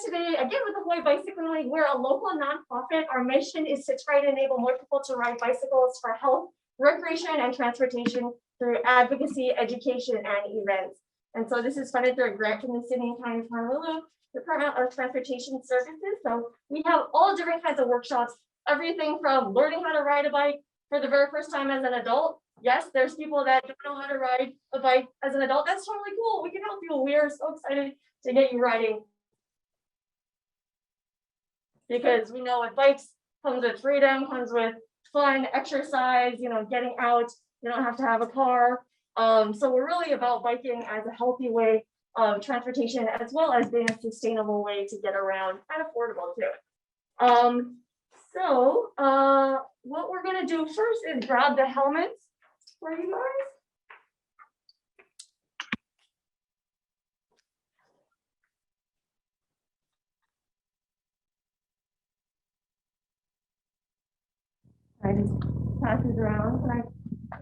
today again with the Hawaii Bicycling League. We're a local nonprofit. Our mission is to try to enable more people to ride bicycles for health, recreation, and transportation through advocacy, education, and events. And so this is funded through a grant from the City and County of Honolulu Department of Transportation Services. So we have all different kinds of workshops, everything from learning how to ride a bike for the very first time as an adult. Yes, there's people that don't know how to ride a bike as an adult. That's totally cool. We can help you. We are so excited to get you riding, because we know with bikes comes with freedom, comes with fun, exercise, getting out. You don't have to have a car. So we're really about biking as a healthy way of transportation, as well as being a sustainable way to get around and affordable too. So what we're gonna do first is grab the helmets for you guys. I just pass it around. Can I have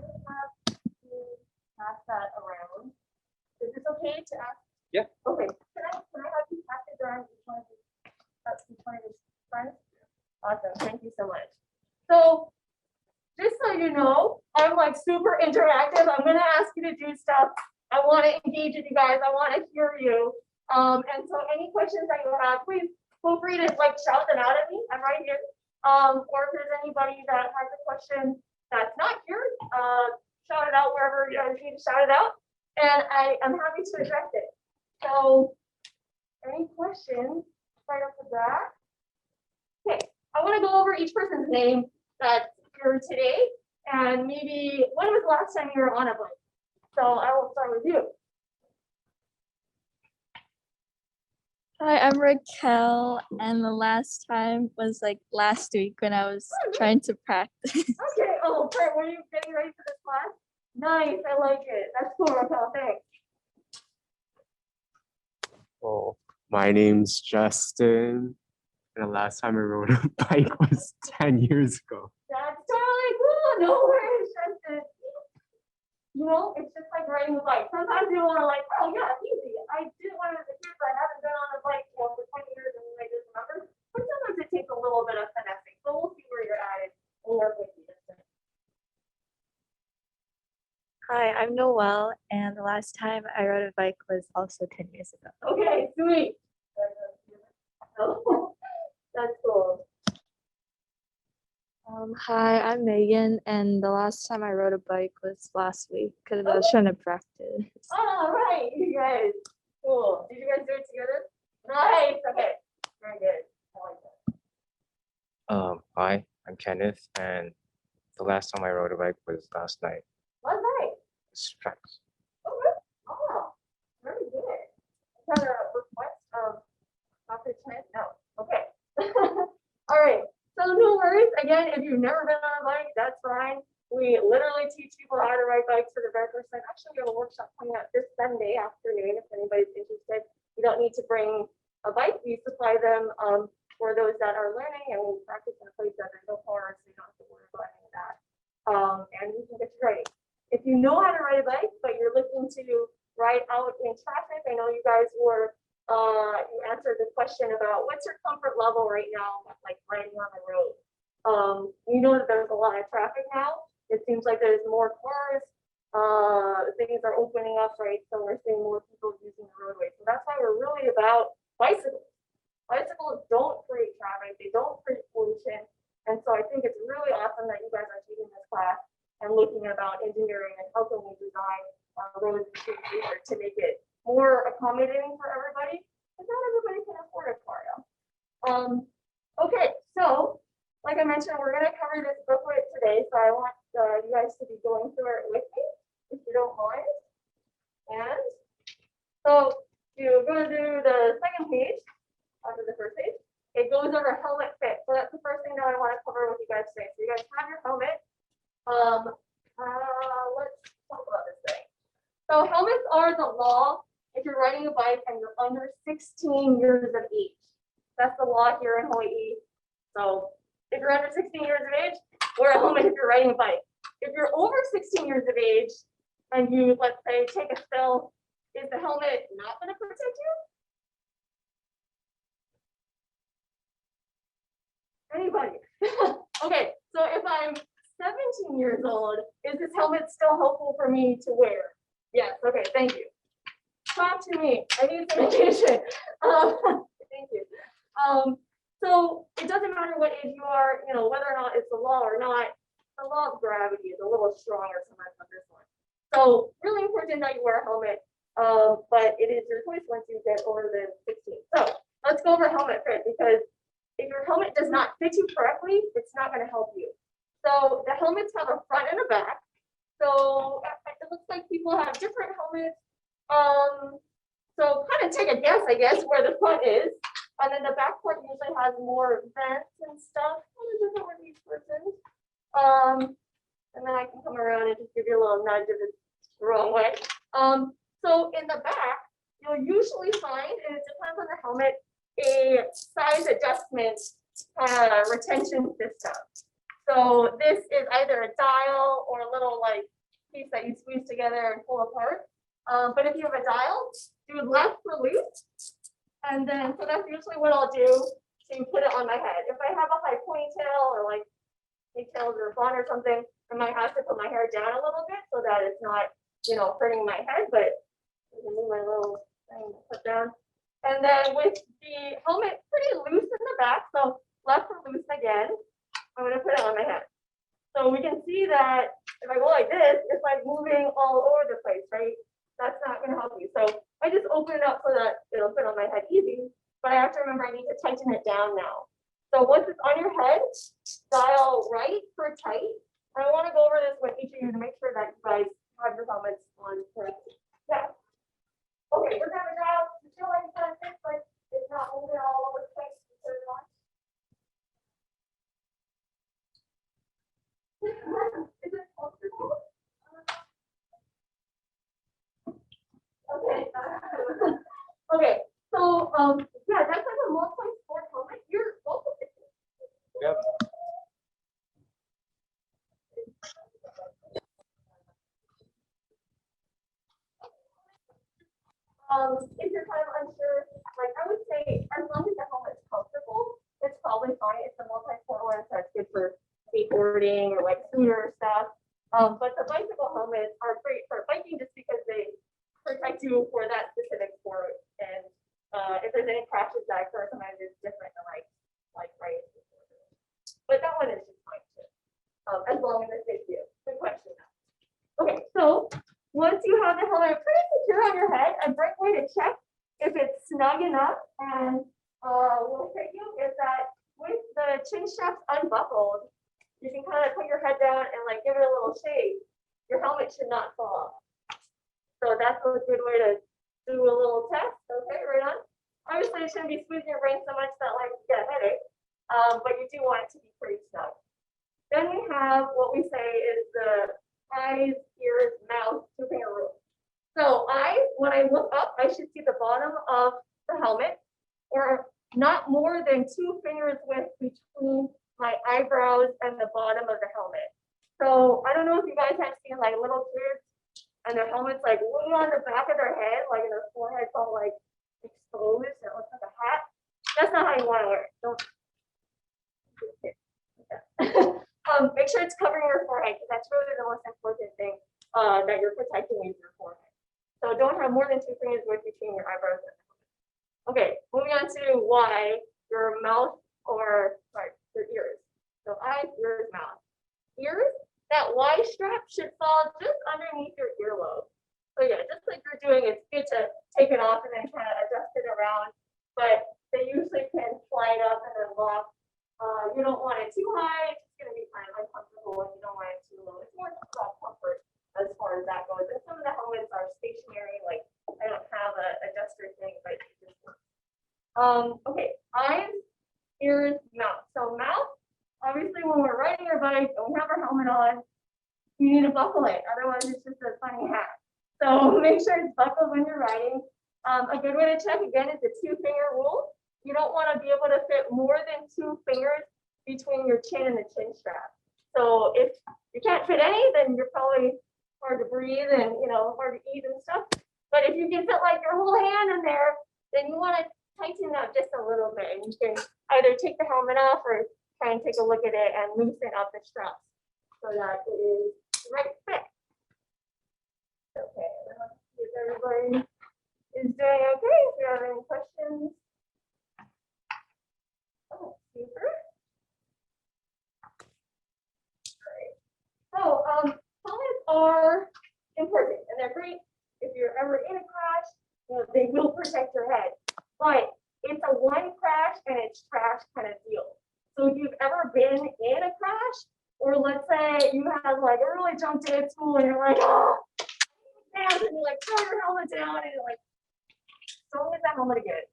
you pass that around? Is this okay to ask? Yeah. Okay. Can I have you pass it around each one of your friends? Awesome. Thank you so much. So just so you know, I'm like super interactive. I'm gonna ask you to do stuff. I want to engage with you guys. I want to hear you. And so any questions that you have, please feel free to shout them out at me. I'm right here. Or if there's anybody that has a question that's not here, shout it out wherever you need to shout it out, and I am happy to address it. So, any questions right off the bat? Okay, I want to go over each person's name that's here today, and maybe when was the last time you were on a bike? So I will start with you. Hi, I'm Raquel, and the last time was last week when I was trying to practice. Okay, oh, great. Were you getting ready for this class? Nice, I like it. That's cool, Raquel, thanks. Oh, my name's Justin, and the last time I rode a bike was 10 years ago. That's totally cool. No worries, Justin. It's just like riding a bike. Sometimes you want to oh yeah, easy. I did one as a kid, but I haven't been on a bike for 20 years and I just remember. But sometimes it takes a little bit of finessing. So we'll see where you're at. We'll work with you. Hi, I'm Noelle, and the last time I rode a bike was also 10 years ago. Okay, sweet. That's cool. Hi, I'm Megan, and the last time I rode a bike was last week because I was trying to practice. All right, you guys. Cool. Did you guys do it together? Nice. Okay. Very good. I like that. Hi, I'm Kenneth, and the last time I rode a bike was last night. Last night? Stripes. Okay. Oh, very good. Is that a request of Dr. Chen? No. Okay. All right. So no worries. Again, if you've never been on a bike, that's fine. We literally teach people how to ride bikes for the very first time. Actually, we have a workshop coming up this Sunday afternoon if anybody's interested. You don't need to bring a bike. We supply them for those that are learning, and we practice in a place that there's no cars, so you don't have to worry about any of that. And we can get you riding. If you know how to ride a bike, but you're looking to ride out in traffic, I know you guys were you answered the question about what's your comfort level right now, riding on the road. You know that there's a lot of traffic now. It seems like there's more cars. Things are opening up, right? So we're seeing more people using the roadway. So that's why we're really about bicycles. Bicycles don't create traffic. They don't create pollution. And so I think it's really awesome that you guys are taking this class and looking about engineering and how can we design roads and streets to make it more accommodating for everybody, because not everybody can afford a car now. Okay, so like I mentioned, we're going to cover this booklet today, so I want you guys to be going through it with me, if you don't mind. And so you go to the second page, after the first page, it goes over helmet fit. So that's the first thing that I want to cover with you guys today. So you guys have your helmet. Let's talk about this thing. So helmets are the law if you're riding a bike and you're under 16 years of age. That's the law here in Hawaii. So if you're under 16 years of age, wear a helmet if you're riding a bike. If you're over 16 years of age and you, let's say, take a spill, is the helmet not going to protect you? Anybody? Okay, so if I'm 17 years old, is this helmet still helpful for me to wear? Yes, okay, thank you. Talk to me, I need some attention. Thank you. So it doesn't matter what age you are, you know, whether or not it's the law or not, the law of gravity is a little stronger sometimes on this one. So really important that you wear a helmet, but it is your choice once you get older than 16. So let's go over helmet fit, because if your helmet does not fit you correctly, it's not going to help you. So the helmets have a front and a back. So it looks like people have different helmets. So kind of take a guess, I guess, where the front is. And then the back part usually has more vents and stuff. Kind of different with each person. And then I can come around and just give you a little nudge if it's the wrong way. So in the back, you'll usually find, and it depends on the helmet, a size adjustment retention system. So this is either a dial or a little like piece that you squeeze together and pull apart. But if you have a dial, do left for loose. And then, so that's usually what I'll do to put it on my head. If I have a high ponytail or like pigtails or a bun or something, I might have to put my hair down a little bit so that it's not, you know, hurting my head, but I can move my little thing to put down. And then with the helmet pretty loose in the back, so left for loose again, I'm gonna put it on my head. So we can see that if I go like this, it's like moving all over the place, right? That's not gonna help you. So I just open it up so that it'll fit on my head easy, but I have to remember I need to tighten it down now. So once it's on your head, dial right for tight. And I wanna go over this with each of you to make sure that you guys have your helmets on correctly. Yeah. Okay, we're gonna dial, you feel like it's gonna fit, but it's not moving all over the place. Is it comfortable? Okay. Okay. So yeah, that's like a multi-sport helmet. You're both of it. Yep. If you're kind of unsure, like I would say, as long as the helmet's comfortable, it's probably fine. It's a multi-sport one, so it's good for skateboarding or like scooter stuff. But the bicycle helmets are great for biking just because they protect you for that specific sport. And if there's any crashes that occur, sometimes it's different than like race. But that one is just fine too, as long as it's safe for you. Good question. Okay, so once you have the helmet pretty secure on your head, a great way to check if it's snug enough and will fit you is that with the chin straps unbuckled, you can kind of put your head down and like give it a little shake. Your helmet should not fall off. So that's a good way to do a little test. Okay, right on. Obviously, it shouldn't be squeezing your brain so much that like you get a headache, but you do want it to be pretty snug. Then we have what we say is the eyes, ears, mouth, two-finger rule. So when I look up, I should see the bottom of the helmet, or not more than 2 fingers width between my eyebrows and the bottom of the helmet. So I don't know if you guys have seen like little kids and their helmets like way on the back of their head, like their forehead's all like exposed and it looks like a hat. That's not how you want to wear it. Don't. Make sure it's covering your forehead because that's really the most important thing that you're protecting is your forehead. So don't have more than 2 fingers width between your eyebrows and the helmet. Okay, moving on to why your mouth or sorry, your ears. So eyes, ears, mouth. Ears, that Y strap should fall just underneath your earlobe. So yeah, just like you're doing, it's good to take it off and then kind of adjust it around, but they usually can slide up and then lock. You don't want it too high, it's gonna be kind of uncomfortable, and you don't want it too low. It's more about comfort as far as that goes. And some of the helmets are stationary, like I don't have a adjuster thing, but it just works. Okay, eyes, ears, mouth. So mouth, obviously when we're riding our bike and we have our helmet on, you need to buckle it. Otherwise it's just a funny hat. So make sure it's buckled when you're riding. A good way to check again is the 2-finger rule. You don't want to be able to fit more than 2 fingers between your chin and the chin strap. So if you can't fit any, then you're probably hard to breathe and hard to eat and stuff. But if you can fit like your whole hand in there, then you want to tighten up just a little bit. And you can either take the helmet off or try and take a look at it and loosen up the straps so that it is the right fit. Okay, let's see if everybody is doing okay. If you have any questions. Oh, super. So, helmets are important and they're great if you're ever in a crash. You know, they will protect your head, but it's a one crash and it's trash kind of deal. So if you've ever been in a crash, or let's say you had like a really jump day at school and you're like, oh, and you like throw your helmet down and you're like, don't get that helmet again.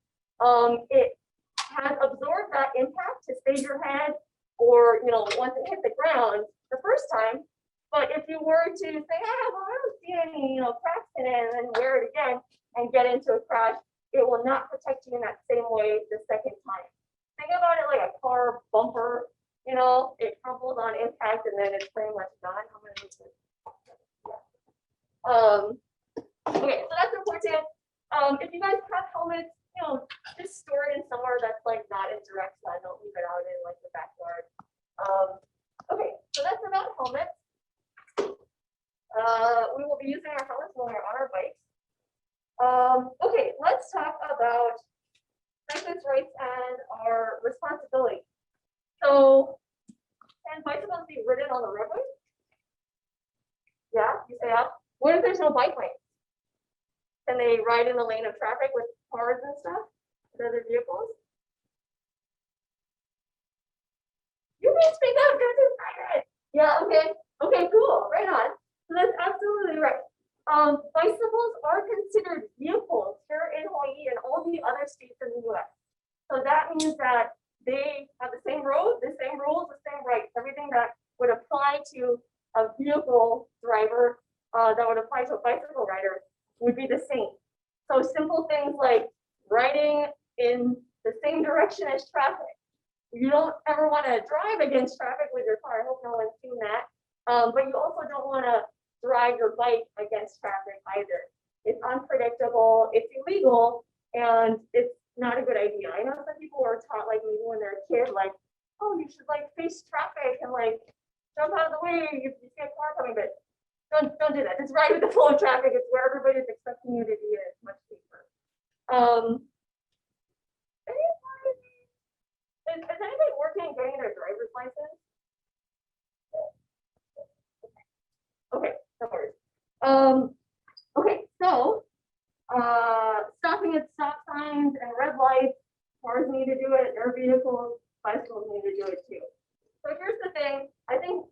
It has absorbed that impact to save your head, or once it hit the ground the first time. But if you were to say, well, I don't see any cracks in it, and then wear it again and get into a crash, it will not protect you in that same way the second time. Think about it like a car bumper. It crumbles on impact and then it's pretty much done. I'm gonna move this. Okay, so that's important. If you guys have helmets, just store it in somewhere that's like not in direct sun. Don't leave it out in like the backyard. Okay, so that's about helmets. We will be using our helmets when we're on our bikes. Okay, let's talk about cyclist rights and our responsibility. So, can bicycles be ridden on the roadway? Yeah, you say yeah. What if there's no bike lane? Can they ride in the lane of traffic with cars and stuff, with other vehicles? You can speak up, don't do pirate. Yeah, okay, cool, right on. So that's absolutely right. Bicycles are considered vehicles here in Hawaii and all the other states in the US. So that means that they have the same roads, the same rules, the same rights. Everything that would apply to a vehicle driver, that would apply to a bicycle rider, would be the same. So simple things like riding in the same direction as traffic. You don't ever want to drive against traffic with your car. I hope no one's seen that. But you also don't want to drive your bike against traffic either. It's unpredictable, it's illegal, and it's not a good idea. I know some people were taught, like maybe when they're a kid, like, oh, you should like face traffic and like jump out of the way if you see a car coming, but don't do that. Just ride with the flow of traffic. It's where everybody's expecting you to be. It's much safer. Is anybody working and getting their driver's license? Okay, no worries. Okay, so stopping at stop signs and red lights, cars need to do it, air vehicles, bicycles need to do it too. So here's the thing, I think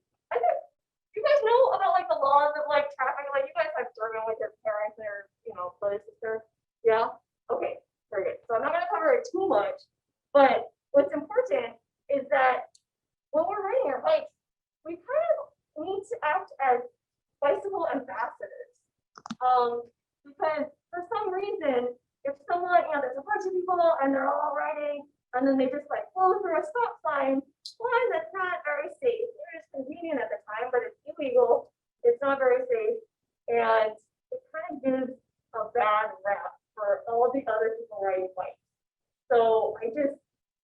you guys know about like the laws of like traffic, like you guys have driven with your parents or brother, sister. Yeah? Okay, very good. So I'm not gonna cover it too much, but what's important is that when we're riding our bikes, we kind of need to act as bicycle ambassadors. Because for some reason, if someone, there's a bunch of people and they're all riding, and then they just like flow through a stop sign, one, that's not very safe. It was convenient at the time, but it's illegal. It's not very safe. And it kind of gives a bad rap for all the other people riding bikes. So I just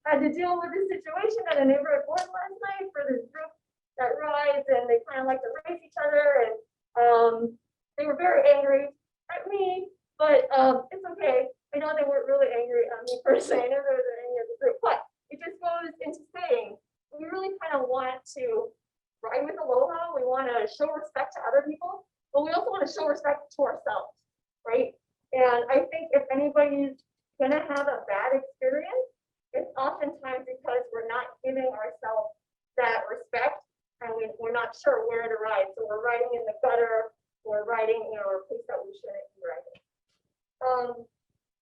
had to deal with this situation at a neighborhood board last night for this group that rides, and they kind of like to race each other, and they were very angry at me, but it's okay. I know they weren't really angry at me per se. I know they were angry at the group, but it just goes into saying we really kind of want to ride with aloha. We want to show respect to other people, but we also want to show respect to ourselves, right? And I think if anybody's gonna have a bad experience, it's oftentimes because we're not giving ourselves that respect, and we're not sure where to ride. So we're riding in the gutter, or riding in a place that we shouldn't be riding.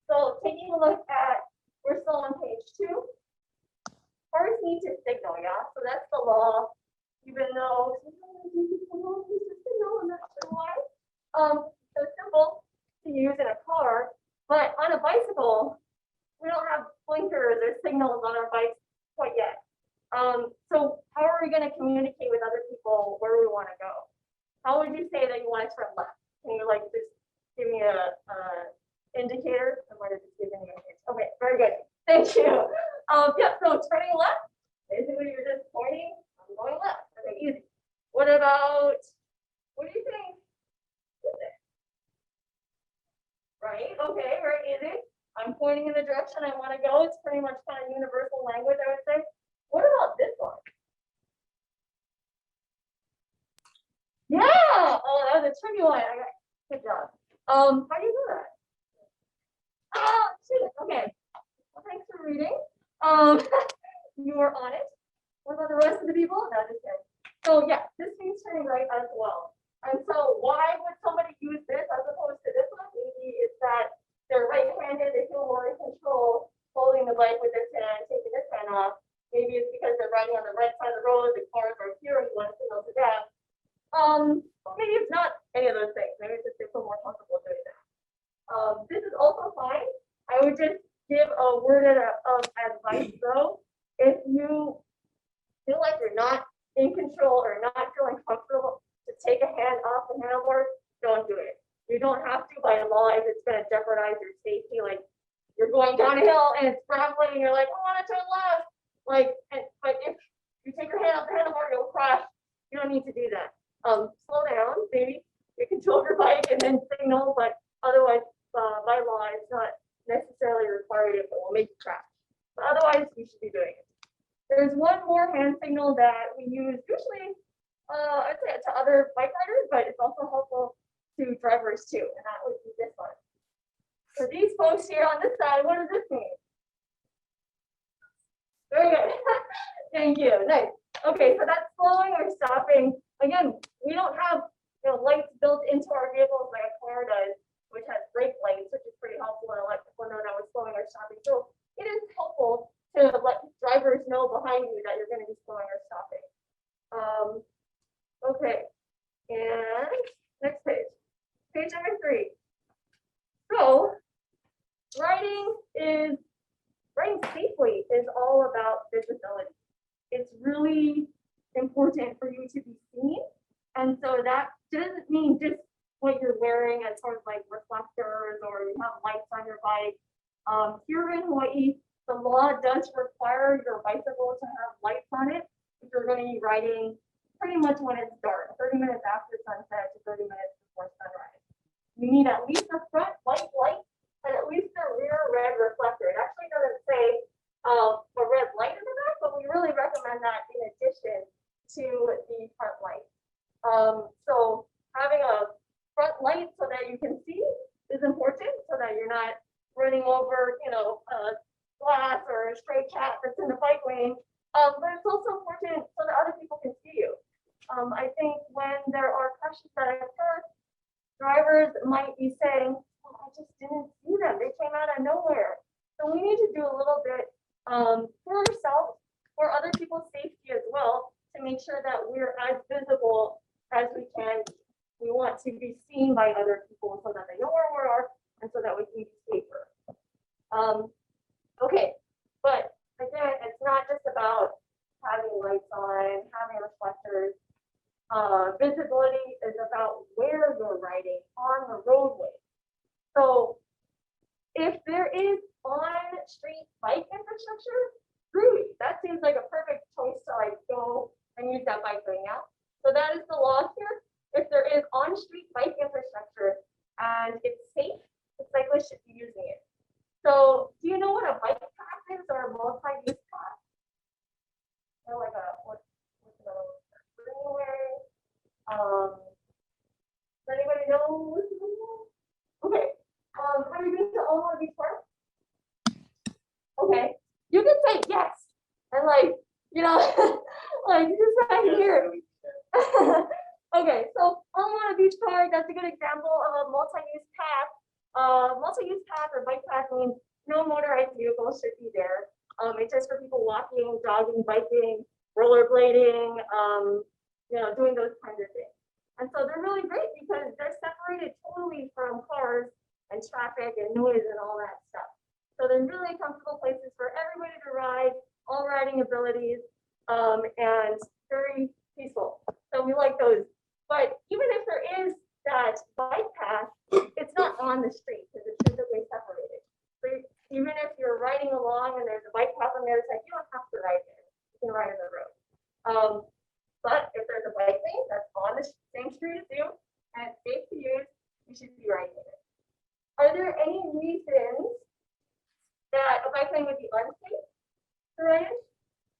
So taking a look at, we're still on page 2. Cars need to signal, yeah. So that's the law, even though I'm not sure why. So simple to use in a car, but on a bicycle, we don't have blinkers or signals on our bikes quite yet. So how are we going to communicate with other people where we want to go? How would you say that you want to turn left? Can you like just give me a indicator? I might have just given you a hint. Okay, very good. Thank you. Yeah, so turning left, Basically, you're just pointing, I'm going left. Okay, easy. What about, what do you think? Right, okay, very easy. I'm pointing in the direction I want to go. It's pretty much kind of universal language, I would say. What about this one? Yeah, oh, that was a tricky one. Good job. How do you do that? Oh, shoot, okay. Well, thanks for reading. You were on it. What about the rest of the people? No, just kidding. So yeah, this means turning right as well. And so why would somebody use this as opposed to this one? Maybe it's that they're right-handed, they feel more in control, holding the bike with this hand, taking this hand off. Maybe it's because they're riding on the right side of the road, the cars are here, and you want to signal to them. Maybe it's not any of those things. Maybe it's just they feel more comfortable doing that. This is also fine. I would just give a word of advice though. If you feel like you're not in control or not feeling comfortable to take a hand off the handlebar, don't do it. You don't have to by law if it's going to jeopardize your safety. Like you're going down a hill and it's gravelly and you're like, I want to turn left. Like, but if you take your hand off the handlebar, you'll crash. You don't need to do that. Slow down, maybe you control your bike and then signal, but otherwise, by law, it's not necessarily required if it will make you crash. But otherwise, you should be doing it. There's one more hand signal that we use usually, I'd say to other bike riders, but it's also helpful to drivers too, and that would be this one. So these folks here on this side, what does this mean? Very good. Thank you. Nice. Okay, so that's slowing or stopping. Again, we don't have lights built into our vehicles like a car does, which has brake lights, which is pretty helpful and let people know that we're slowing or stopping. So it is helpful to let drivers know behind you that you're going to be slowing or stopping. Okay, and next page. Page number 3. So riding safely is all about visibility. It's really important for you to be seen. And so that doesn't mean just what you're wearing as far as like reflectors or you have lights on your bike. Here in Hawaii, the law does require your bicycle to have lights on it if you're going to be riding pretty much when it's dark, 30 minutes after sunset to 30 minutes before sunrise. You need at least a front white light and at least a rear red reflector. It actually doesn't say a red light in the back, but we really recommend that in addition to the front light. So having a front light so that you can see is important so that you're not running over, a glass or a stray cat that's in the bike lane. But it's also important so that other people can see you. I think when there are crashes that occur, drivers might be saying, oh, I just didn't see them. They came out of nowhere. So we need to do a little bit for ourselves, for other people's safety as well, to make sure that we're as visible as we can. We want to be seen by other people so that they know where we are and so that we can be safer. Okay, but again, it's not just about having lights on, having reflectors. Visibility is about where you're riding on the roadway. So if there is on-street bike infrastructure, groovy. That seems like a perfect choice to like go and use that bike lane now. So that is the law here. If there is on-street bike infrastructure and it's safe, the cyclist should be using it. So do you know what a bike path is or a multi-use path? Or like what's another one? Greenway. Does anybody know? Okay. Have you been to Omaha Beach Park? Okay. You can say yes. And like, like you just have to hear it. Okay, so Omaha Beach Park, that's a good example of a multi-use path. Multi-use path or bike path means no motorized vehicles should be there. It's just for people walking, jogging, biking, rollerblading, doing those kinds of things. And so they're really great because they're separated totally from cars and traffic and noise and all that stuff. So they're really comfortable places for everybody to ride, all riding abilities, and very peaceful. So we like those. But even if there is that bike path, it's not on the street because it's physically separated. So even if you're riding along and there's a bike path on the other side, you don't have to ride there. You can ride But if there's a bike lane that's on the same street as you and it's safe to use, you should be riding it. Are there any reasons that a bike lane would be unsafe to ride in?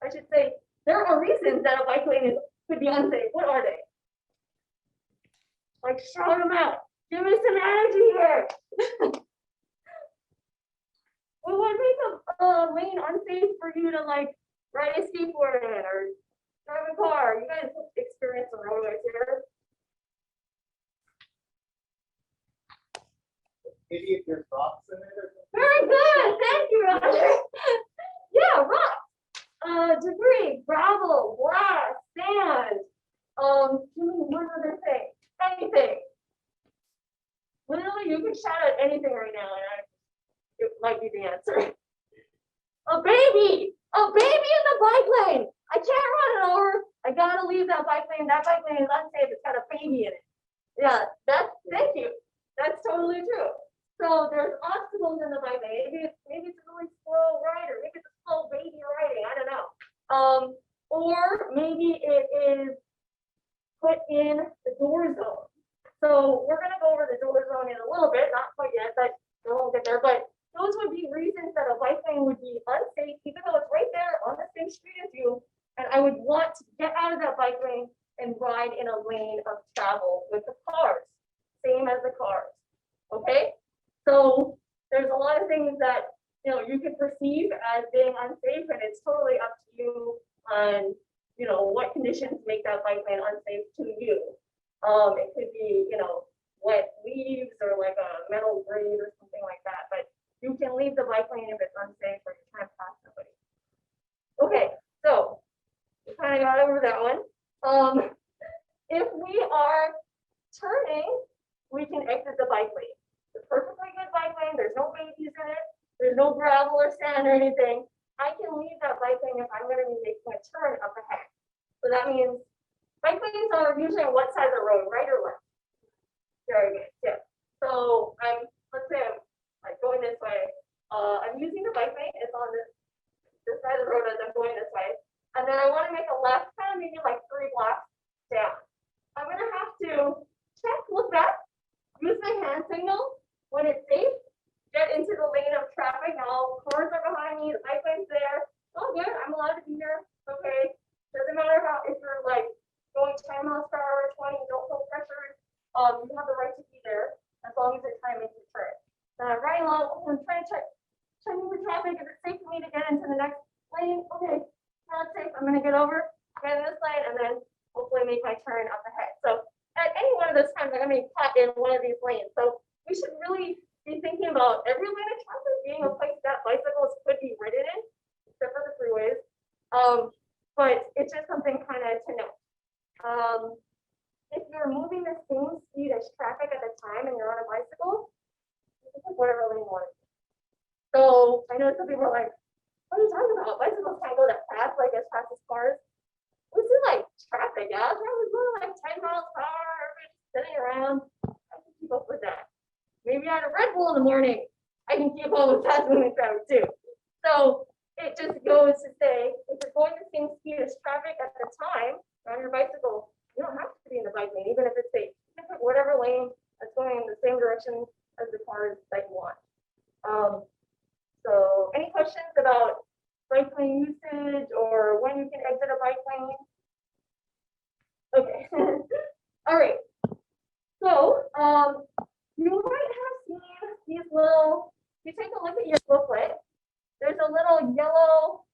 I should say, there are reasons that a bike lane could be unsafe. What are they? Like, shout them out. Give me some energy here. What would make a lane unsafe for you to like ride a skateboard in or drive a car? You guys experience the roadways here. Maybe if there's rocks in it or something. Very good. Thank you, Roger. Yeah, rocks, debris, gravel, glass, sand. One other thing. Anything. Literally, you can shout out anything right now, and it might be the answer. A baby in the bike lane. I can't run it over. I gotta leave that bike lane. That bike lane is unsafe. It's got a baby in it. Yeah, thank you. That's totally true. So there's obstacles in the bike lane. Maybe it's a really slow rider. Maybe it's a slow baby riding. I don't know. Or maybe it is put in the door zone. So we're gonna go over the door zone in a little bit, not quite yet, but we won't get there. But those would be reasons that a bike lane would be unsafe, even though it's right there on the same street as you. And I would want to get out of that bike lane and ride in a lane of travel with the cars, same as the cars. Okay, so there's a lot of things that you can perceive as being unsafe, and it's totally up to you on what conditions make that bike lane unsafe to you. It could be wet leaves or like a metal grate or something like that, but you can leave the bike lane if it's unsafe or you're trying to pass somebody. Okay, so we kind of got over that one. If we are turning, we can exit the bike lane. It's a perfectly good bike lane. There's no babies in it. There's no gravel or sand or anything. I can leave that bike lane if I'm going to be making a turn up ahead. So that means bike lanes are usually on what side of the road, right or left? Very good. Yeah. So let's say I'm like going this way. I'm using the bike lane. It's on this side of the road as I'm going this way. And then I want to make a left, kind of maybe like 3 blocks down. I'm going to have to check, look back, use my hand signal when it's safe, get into the lane of traffic. Now cars are behind me, the bike lane's there. Oh, good. I'm allowed to be here. Okay. Doesn't matter if you're like going 10 miles per hour, 20, don't feel pressured. You have the right to be there as long as you're trying to make your turn. Now, right along, I'm trying to check the traffic. Is it safe for me to get into the next lane? Okay, now it's safe. I'm going to get over, get in this lane, and then hopefully make my turn up ahead. So at any one of those times, I'm going to be caught in one of these lanes. So we should really be thinking about every lane of traffic being a place that bicycles could be ridden in, except for the freeways. But it's just something kind of to note. If you're moving the same speed as traffic at the time and you're on a bicycle, you can pick whatever lane you want. So I know some people are like, what are you talking about? Bicycles can't go that fast, like as fast as cars. This is like traffic, yeah. Traffic's going like 10 miles per hour, everybody's sitting around. I can keep up with that. Maybe I had a Red Bull in the morning. I can keep up with fast moving traffic too. So it just goes to say, if you're going the same speed as traffic at the time on your bicycle, you don't have to be in the bike lane, even if it's safe. You can pick whatever lane that's going in the same direction as the cars that you want. So any questions about bike lane usage or when you can exit a bike lane? Okay. All right. So you might have seen these little, if you take a look at your booklet, there's a little yellow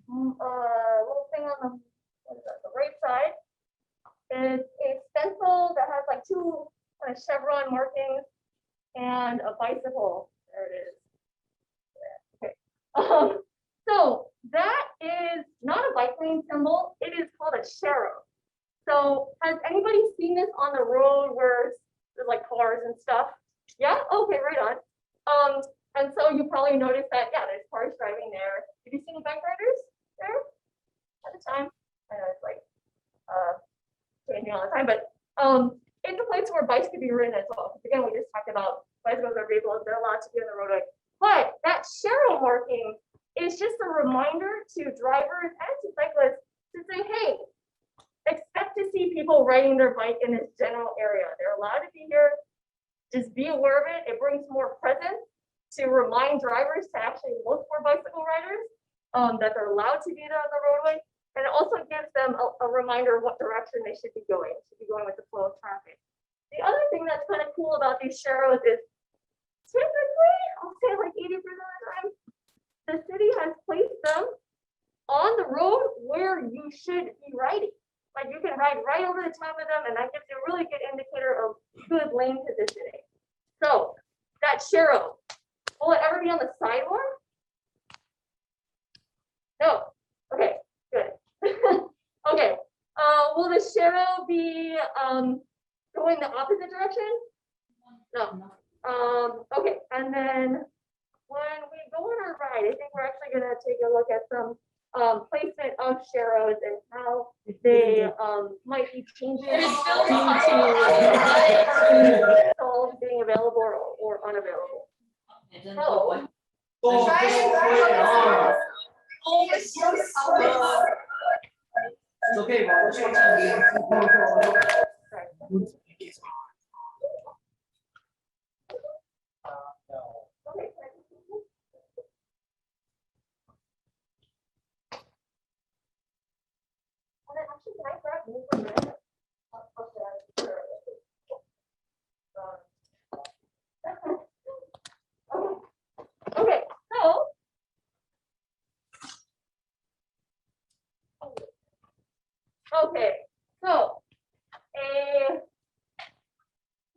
little thing on the right side. It's a stencil that has like 2 kind of chevron markings and a bicycle. There it is. Okay. So that is not a bike lane symbol. It is called a sharrow. So has anybody seen this on the road where there's like cars and stuff? Yeah. Okay. Right on. And so you probably noticed that, yeah, there's cars driving there. Have you seen any bike riders there at the time? I know it's like changing all the time, but it's a place where bikes could be ridden as well. Again, we just talked about bicycles are vehicles, they're allowed to be on the roadway. But that sharrow marking is just a reminder to drivers and to cyclists to say, hey, to see people riding their bike in this general area. They're allowed to be here. Just be aware of it. It brings more presence to remind drivers to actually look for bicycle riders, that they're allowed to be there on the roadway. And it also gives them a reminder of what direction they should be going. Should be going with the flow of traffic. The other thing that's kind of cool about these sharrows is typically, I'll say like 80% of the time, the city has placed them on the road where you should be riding. Like you can ride right over the top of them, and that gives you a really good indicator of good lane positioning. So that sharrow, will it ever be on the sidewalk? No. Okay, good. Okay. Will the sharrow be going the opposite direction? No. Okay, and then when we go on our ride, I think we're actually gonna take a look at some placement of sharrows and how they might be changing due to stalls being available or unavailable. So, It's okay, Mom. okay. And then actually, can I grab you for a minute? Okay, so. Okay, so a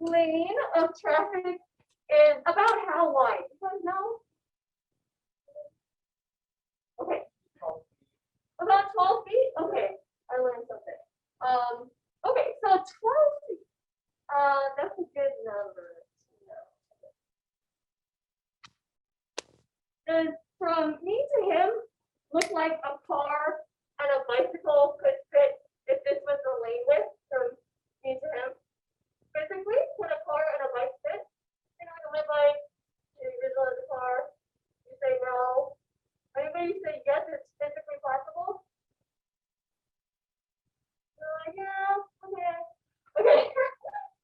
lane of traffic is about how wide? You guys know? Okay, about 12 feet? Okay, I learned something. Okay, so 12 feet. That's a good number to know. Does from me to him look like a car and a bicycle could fit if this was the lane width from me to him? Physically, could a car and a bike fit? You know, the bike, you visual as a car, you say no. Anybody say yes, it's physically possible? Yeah, okay. Okay.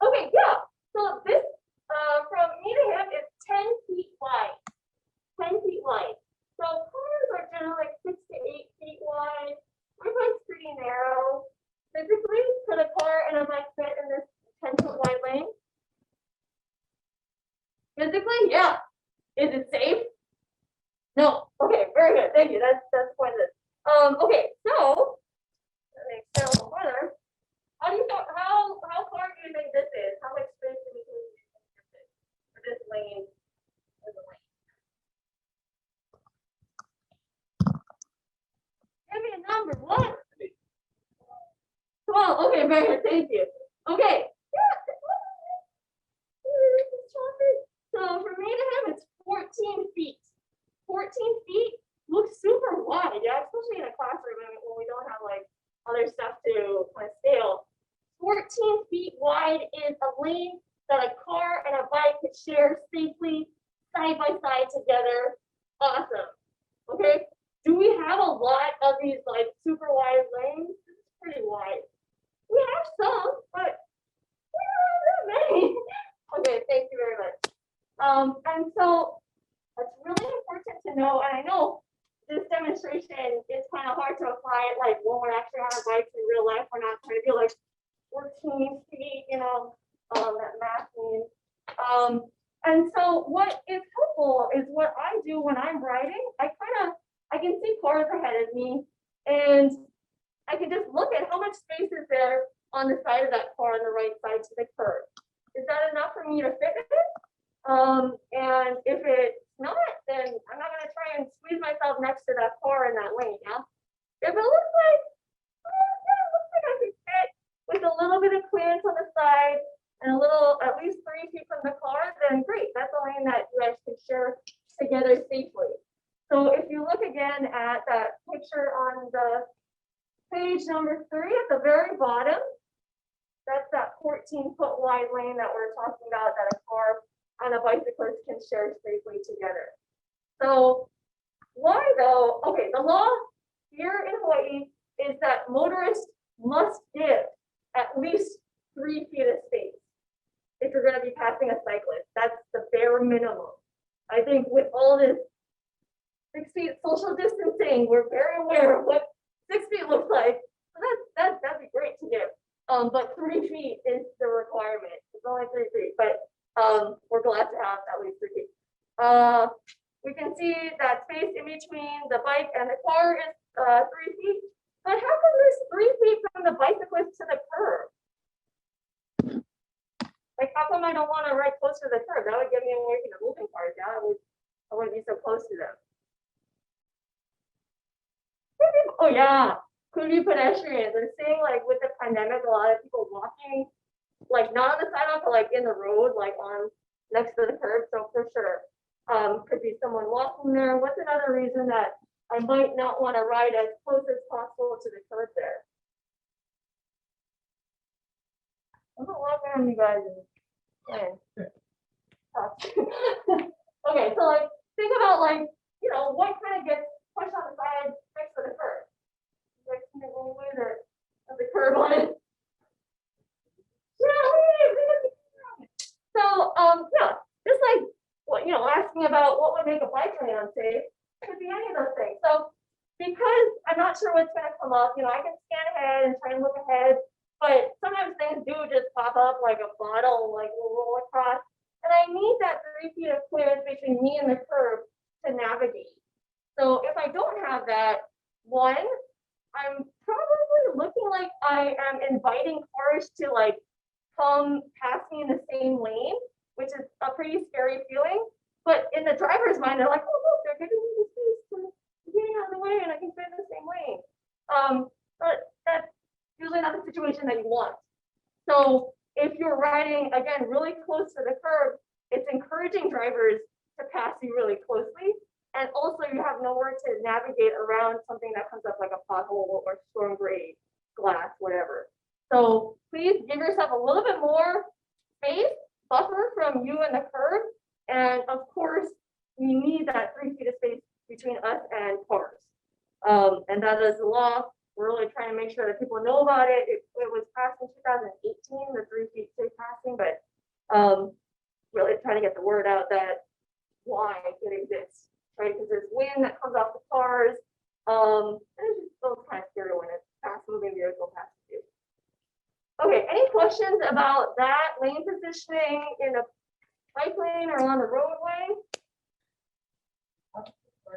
Okay, yeah. So this from me to him is 10 feet wide. 10 feet wide. So cars are generally like 6 to 8 feet wide. My bike's pretty narrow. Physically, could a car and a bike fit in this 10-foot wide lane? Physically, yeah. Is it safe? No. Okay, very good. Thank you. That's pointless. Okay, so let me extend a little further. How far do you think this is? How much space do we think this is for this lane? As a lane? Give me a number. What? 12. Okay, very good. Thank you. Okay. Yeah. So for me to him, it's 14 feet. 14 feet looks super wide, yeah, especially in a classroom when we don't have like other stuff to kind of scale. 14 feet wide is a lane that a car and a bike could share safely side by side together. Awesome. Okay. Do we have a lot of these like super wide lanes? It's pretty wide. We have some, but we don't have that many. Okay, thank you very much. And so it's really important to know, and I know this demonstration is kind of hard to apply it like when we're actually on our bikes in real life. We're not trying to be like 14 feet, you know, that math means. And so what is helpful is what I do when I'm riding. I can see cars ahead of me, and I can just look at how much space is there on the side of that car on the right side to the curb. Is that enough for me to fit it? And if it's not, then I'm not going to try and squeeze myself next to that car in that lane. Yeah. If it looks like, yeah, it looks like I can fit with a little bit of clearance on the side and a little, at least 3 feet from the car, then great. That's a lane that you guys can share together safely. So if you look again at that picture on the page number 3 at the very bottom, that's that 14-foot wide lane that we're talking about that a car and a bicyclist can share safely together. So why though? Okay, the law here in Hawaii is that motorists must give at least 3 feet of space if you're gonna be passing a cyclist. That's the bare minimum. I think with all this 6 feet social distancing, we're very aware of what 6 feet looks like. So that'd be great to give. But 3 feet is the requirement. It's only 3 feet, but we're glad to have at least 3 feet. We can see that space in between the bike and the car is 3 feet. But how come there's 3 feet from the bicyclist to the curb? Like, how come I don't want to ride close to the curb? That would get me away from the moving cars. Yeah, I wouldn't be so close to them. Oh yeah, could be pedestrians. I'm saying like with the pandemic, a lot of people walking, like not on the sidewalk, but like in the road, like on next to the curb. So for sure, could be someone walking there. What's another reason that I might not want to ride as close as possible to the curb there? I'm not walking on you guys and okay, so like think about like, you know, what kind of gets pushed on the side next to the curb? Like the way of the curb on it. So yeah, just like what, you know, asking about what would make a bike lane unsafe, could be any of those things. So because I'm not sure what's gonna come up, you know, I can scan ahead and try and look ahead, but sometimes things do just pop up like a bottle, like will roll across. And I need that 3 feet of clearance between me and the curb to navigate. So if I don't have that, one, I'm probably looking like I am inviting cars to like come pass me in the same lane, which is a pretty scary feeling. But in the driver's mind, they're like, oh look, they're giving me the space to get out of the way and I can fit in the same lane. But that's usually not the situation that you want. So if you're riding, again, really close to the curb, it's encouraging drivers to pass you really closely. And also you have nowhere to navigate around something that comes up like a pothole or storm grade, glass, whatever. So please give yourself a little bit more space, buffer from you and the curb. And of course, we need that 3 feet of space between us and cars. And that is the law. We're really trying to make sure that people know about it. It was passed in 2018, the 3 feet safe passing, but really trying to get the word out that why it exists, right? Because there's wind that comes off the cars. And it's just those kind of scary when it's fast moving vehicle passes you. Okay, any questions about that lane positioning in a bike lane or on the roadway?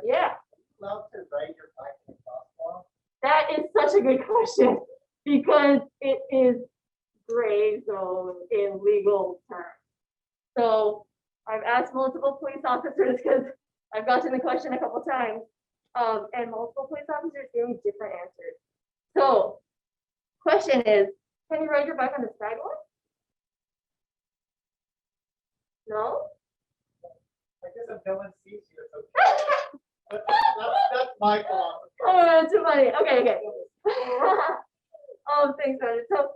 Yeah. Allowed to ride your bike in the crosswalk? That is such a good question because it is gray zone in legal terms. So I've asked multiple police officers because I've gotten the question a couple times, and multiple police officers gave me different answers. So, question is, can you ride your bike on the sidewalk? No? I guess if no one sees you, it's okay. That's my fault. Oh, that's too funny. Okay. Thanks, Roger. So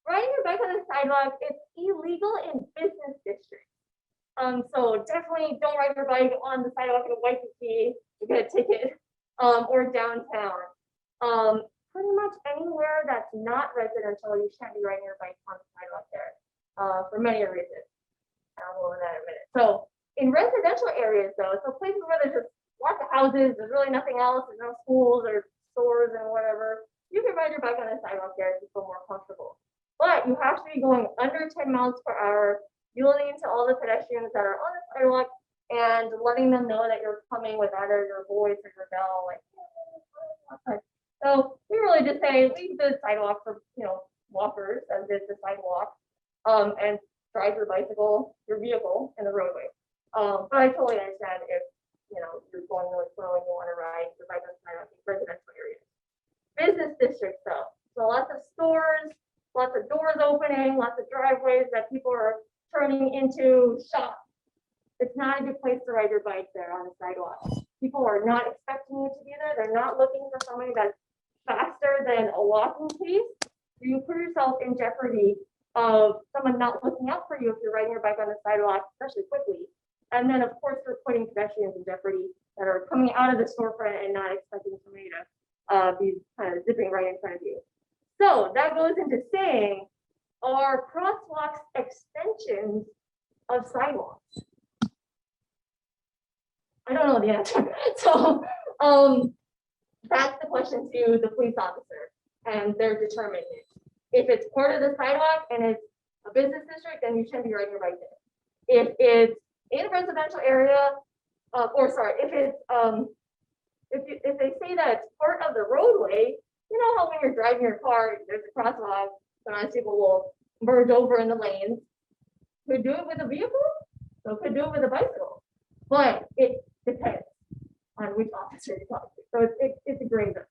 riding your bike on the sidewalk is illegal in business districts. So definitely don't ride your bike on the sidewalk in Waikiki, you get a ticket, or downtown. Pretty much anywhere that's not residential, you shouldn't be riding your bike on the sidewalk there, for many reasons. I'll go over that in a minute. So in residential areas though, so places where there's just lots of houses, there's really nothing else, there's no schools or stores and whatever, you can ride your bike on the sidewalk there if you feel more comfortable. But you have to be going under 10 miles per hour, yielding to all the pedestrians that are on the sidewalk and letting them know that you're coming with either your voice or your bell, like, okay. So we really just say leave the sidewalk for, you know, walkers as is the sidewalk, and drive your bicycle, your vehicle in the roadway. But I totally understand if, you know, you're going really slow and you want to ride your bike on the sidewalk in residential areas. Business districts though, so lots of stores, lots of doors opening, lots of driveways that people are turning into shops. It's not a good place to ride your bike there on the sidewalk. People are not expecting you to be there. They're not looking for somebody that's faster than a walking pace. So you put yourself in jeopardy of someone not looking out for you if you're riding your bike on the sidewalk, especially quickly. And then of course you're putting pedestrians in jeopardy that are coming out of the storefront and not expecting somebody to be kind of zipping right in front of you. So that goes into saying, are crosswalks extensions of sidewalks? I don't know the answer. So that's the question to the police officer, and they're determining it. If it's part of the sidewalk and it's a business district, then you shouldn't be riding your bike there. If it's in a residential area, or sorry, if it's if they say that it's part of the roadway, you know how when you're driving your car, there's a crosswalk, sometimes people will merge over in the lanes. Could do it with a vehicle, so could do it with a bicycle, but it depends on which officer you talk to. So it's a gray zone.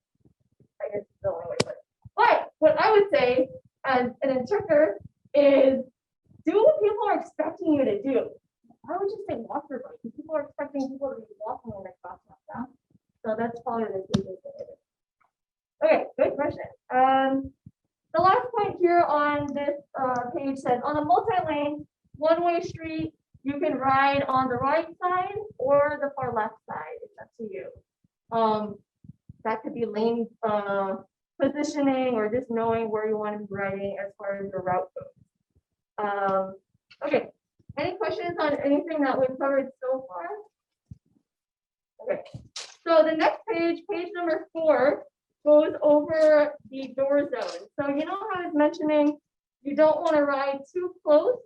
I guess the only way to put it. But what I would say as an instructor is do what people are expecting you to do. I would just say walk your bike. People are expecting people to be walking in the crosswalk. Yeah? So that's probably the safest thing to do. Okay, good question. The last point here on this page says on a multi-lane, one-way street, you can ride on the right side or the far left side. It's up to you. That could be lane positioning or just knowing where you want to be riding as far as your route goes. Okay, any questions on anything that we've covered so far? Okay, so the next page, page number 4, goes over the door zone. So you know how I was mentioning you don't want to ride too close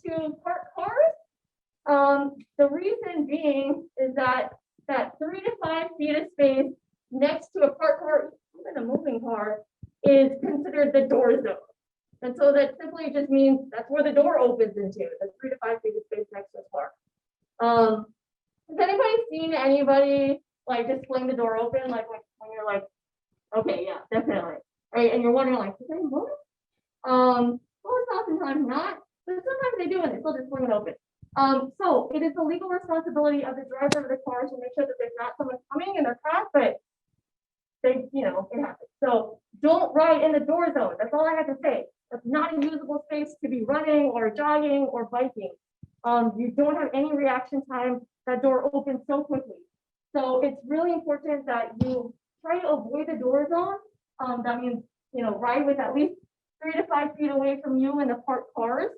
to parked cars? The reason being is that 3 to 5 feet of space next to a parked car, even a moving car, is considered the door zone. And so that simply just means that's where the door opens into, the 3 to 5 feet of space next to a car. Has anybody seen anybody like just fling the door open, like when you're like, okay, yeah, definitely, right? And you're wondering like, is they moving? Well, it's oftentimes not, but sometimes they do, and they still just fling it open. So it is the legal responsibility of the driver of the car to make sure that there's not someone coming in their path, but they, you know, it happens. So don't ride in the door zone. That's all I have to say. That's not a usable space to be running or jogging or biking. You don't have any reaction time. That door opens so quickly. So it's really important that you try to avoid the door zone. That means, you know, ride with at least 3 to 5 feet away from you and the parked cars.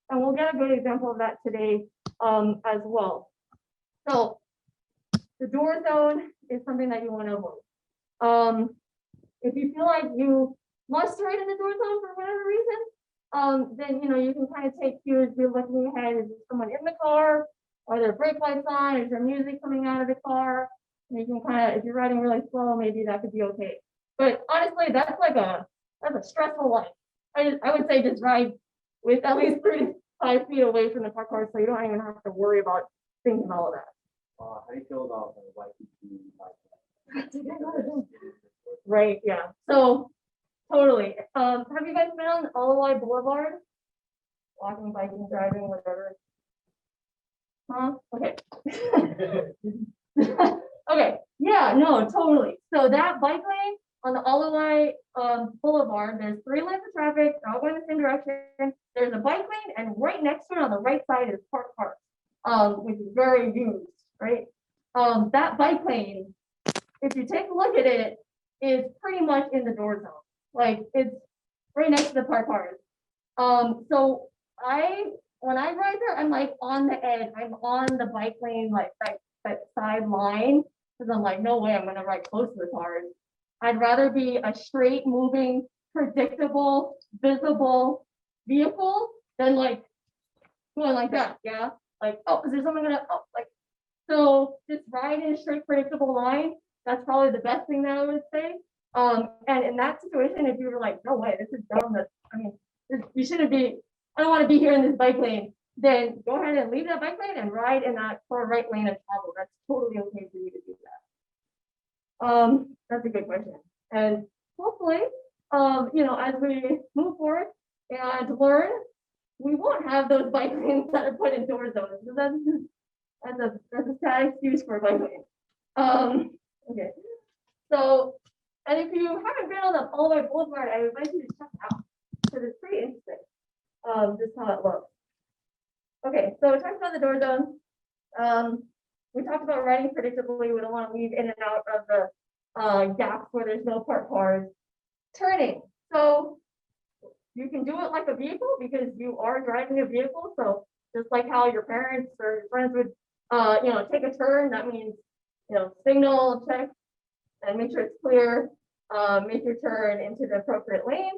And we'll get a good example of that today as well. So the door zone is something that you want to avoid. If you feel like you must ride in the door zone for whatever reason, then you know you can kind of take cues. You're looking ahead. Is there someone in the car? Are there brake lights on? Is there music coming out of the car? And you can kind of, if you're riding really slow, maybe that could be okay. But honestly, that's a stressful life. I would say just ride with at least 3 to 5 feet away from the parked car, so you don't even have to worry about thinking all of that. How do you feel about Right, yeah. So totally. Have you guys been on Alawai Boulevard? Walking, biking, driving, whatever. Huh? Okay. Okay. Yeah, no, totally. So that bike lane on the Alawai Boulevard, there's 3 lanes of traffic, they're all going the same direction. There's a bike lane, and right next to it on the right side is parked cars, which is very used, right? That bike lane, if you take a look at it, is pretty much in the door zone. Like it's right next to the parked cars. So when I ride there, I'm like on the edge. I'm on the bike lane, like that side line, because I'm like, no way, I'm gonna ride close to the cars. I'd rather be a straight moving, predictable, visible vehicle than like going like that. Yeah. Like, oh, is there someone gonna, oh, like, so just ride in a straight, predictable line. That's probably the best thing that I would say. And in that situation, if you were like, no way, this is dumb, you shouldn't be, I don't want to be here in this bike lane, then go ahead and leave that bike lane and ride in that far right lane of travel. That's totally okay for you to do that. That's a good question. And hopefully, you know, as we move forward and learn, we won't have those bike lanes that are put in door zones. So that's a sad excuse for a bike lane. Okay. So, and if you haven't been on the Alawai Boulevard, I invite you to check it out because it's pretty interesting. Just how it looks. Okay, so we talked about the door zone. We talked about riding predictably. We don't want to leave in and out of the gaps where there's no parked cars. Turning. So you can do it like a vehicle because you are driving a vehicle. So just like how your parents or your friends would, take a turn, that means, signal, check, and make sure it's clear, make your turn into the appropriate lane.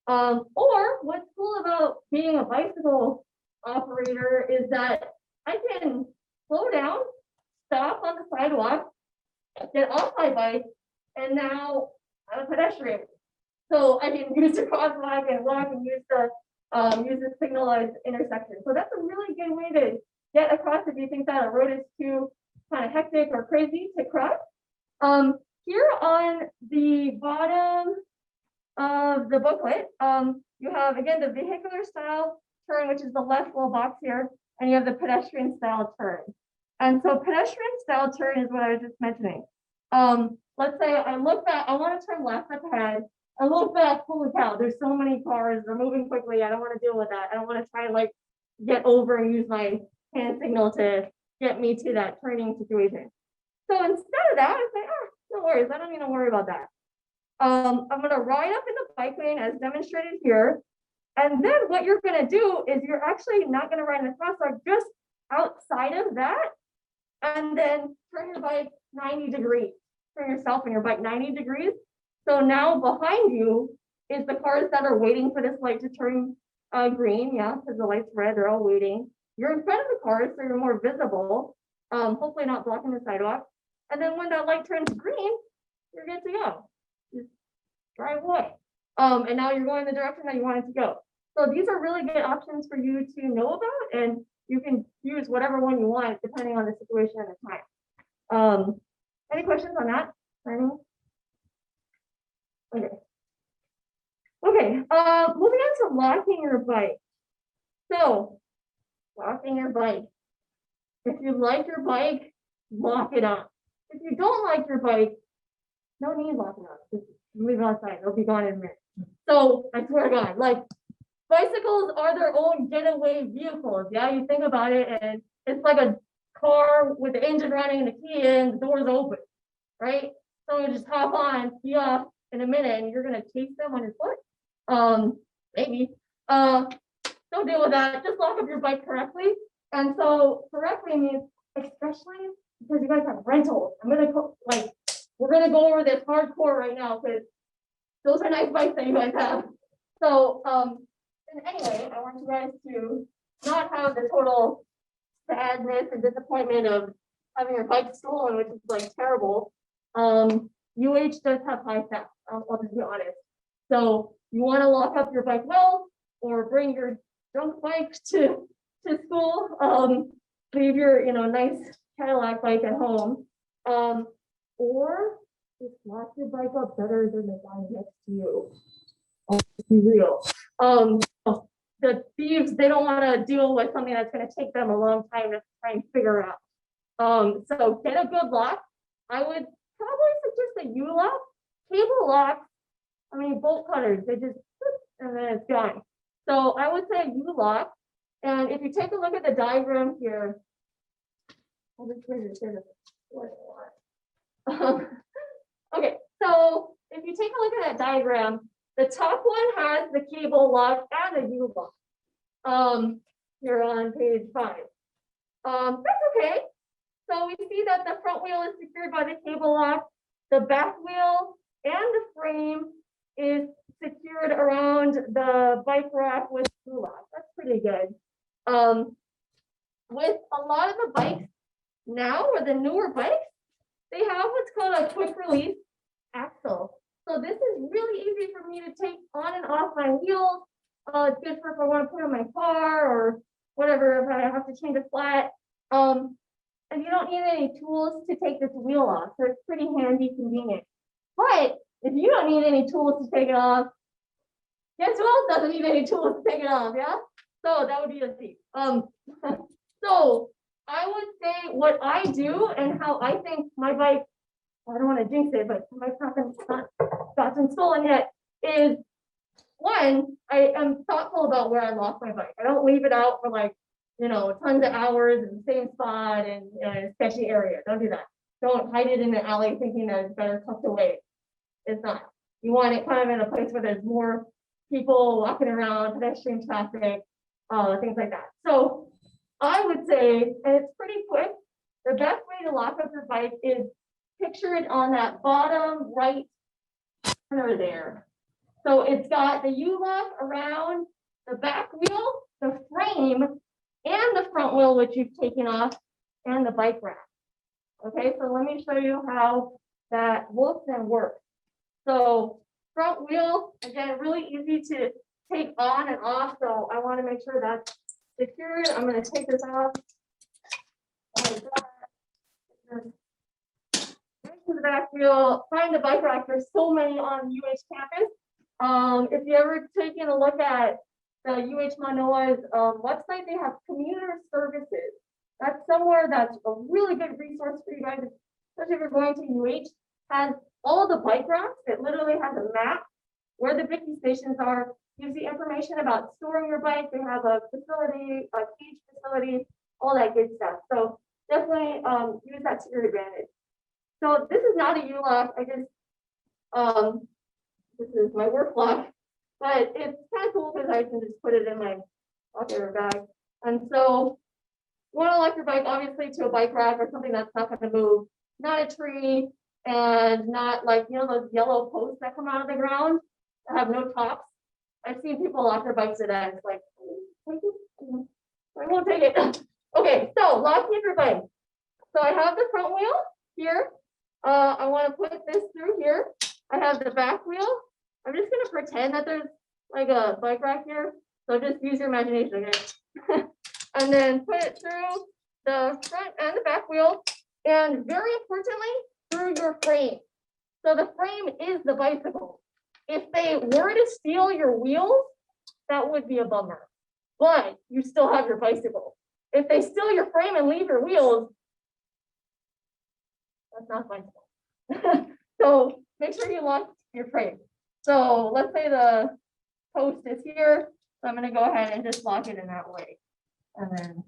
Or what's cool about being a bicycle operator is that I can slow down, stop on the sidewalk, get off my bike, and now I'm a pedestrian. So I can use the crosswalk and walk and use the signalized intersection. So that's a really good way to get across if you think that a road is too kind of hectic or crazy to cross. Here on the bottom of the booklet, you have again the vehicular style turn, which is the left little box here, and you have the pedestrian style turn. And so pedestrian style turn is what I was just mentioning. Let's say I look back, I want to turn left up ahead. I look back, holy cow, there's so many cars, they're moving quickly. I don't want to deal with that. I don't want to try to like get over and use my hand signal to get me to that turning situation. So instead of that, I say, no worries, I don't need to worry about that. I'm gonna ride up in the bike lane as demonstrated here. And then what you're gonna do is you're actually not gonna ride in the crosswalk, just outside of that, and then turn your bike 90 degrees. Turn yourself and your bike 90 degrees. So now behind you is the cars that are waiting for this light to turn green, yeah, because the light's red, they're all waiting. You're in front of the cars, so you're more visible, hopefully not blocking the sidewalk. And then when that light turns green, you're good to go. Just drive away. And now you're going the direction that you wanted to go. So these are really good options for you to know about, and you can use whatever one you want depending on the situation at the time. Any questions on that? Anyone? Okay. Okay, moving on to locking your bike. So, locking your bike. If you like your bike, lock it up. If you don't like your bike, no need locking up. Just leave it outside. It'll be gone in a minute. So, I swear to God, like, bicycles are their own getaway vehicles. Yeah, you think about it, and it's like a car with the engine running and the key in, the doors open, right? So you just hop on, key off in a minute, and you're gonna chase them on your foot. Maybe. Don't deal with that. Just lock up your bike correctly. And so correctly means, especially because you guys have rentals. We're gonna go over this hardcore right now because those are nice bikes that you guys have. So, and anyway, I want you guys to not have the total sadness and disappointment of having your bike stolen, which is like terrible. UH does have high theft. I'll just be honest. So you want to lock up your bike well, or bring your junk bike to school. Leave your nice Cadillac bike at home, or just lock your bike up better than the guy next to you. Let's be real. The thieves, they don't want to deal with something that's going to take them a long time to try and figure out. So get a good lock. I would probably suggest a U-lock. Cable locks, I mean, bolt cutters, they just, and then it's gone. So I would say U-lock. And if you take a look at the diagram here, okay, so if you take a look at that diagram, the top one has the cable lock and a U-lock. Here on page 5. That's okay. So we see that the front wheel is secured by the cable lock. The back wheel and the frame is secured around the bike rack with U-lock. That's pretty good. With a lot of the bikes now, or the newer bikes, they have what's called a quick release axle. So this is really easy for me to take on and off my wheels. It's good for if I want to put on my car or whatever, if I have to change a flat. And you don't need any tools to take this wheel off. So it's pretty handy, convenient. But if you don't need any tools to take it off, guess who else doesn't need any tools to take it off? Yeah. So that would be a thief. So I would say what I do and how I think my bike, I don't want to jinx it, but my bike's not gotten stolen yet, is one, I am thoughtful about where I lost my bike. I don't leave it out for tons of hours in the same spot and in a sketchy area. Don't do that. Don't hide it in the alley thinking that it's better tucked away. It's not. You want it kind of in a place where there's more people walking around, pedestrian traffic, things like that. So I would say, and it's pretty quick, the best way to lock up your bike is picture it on that bottom right corner there. So it's got the U-lock around the back wheel, the frame, and the front wheel, which you've taken off, and the bike rack. Okay, so let me show you how that looks and works. So front wheel, again, really easy to take on and off. So I want to make sure that's secured. I'm going to take this off. Like that. Into the back wheel, find the bike rack. There's so many on UH campus. If you ever taken a look at the UH Manoa's website, they have commuter services. That's somewhere that's a really good resource for you guys, especially if you're going to UH. Has all the bike racks. It literally has a map where the picking stations are. Gives you information about storing your bike. They have a facility, a cage facility, all that good stuff. So definitely use that to your advantage. So this is not a U-lock. I just this is my work lock, but it's kind of cool because I can just put it in my pocket or bag. And so you want to lock your bike obviously to a bike rack or something that's not going to move, not a tree, and not like, you know, those yellow posts that come out of the ground that have no tops. I've seen people lock their bikes to that. It's like, I won't take it. Okay, so locking your bike. So I have the front wheel here. I want to put this through here. I have the back wheel. I'm just going to pretend that there's like a bike rack here. So just use your imagination, okay? And then put it through the front and the back wheel. And very importantly, through your frame. So the frame is the bicycle. If they were to steal your wheels, that would be a bummer. But you still have your bicycle. If they steal your frame and leave your wheels, that's not bicycle. So make sure you lock your frame. So let's say the post is here. So I'm going to go ahead and just lock it in that way. And then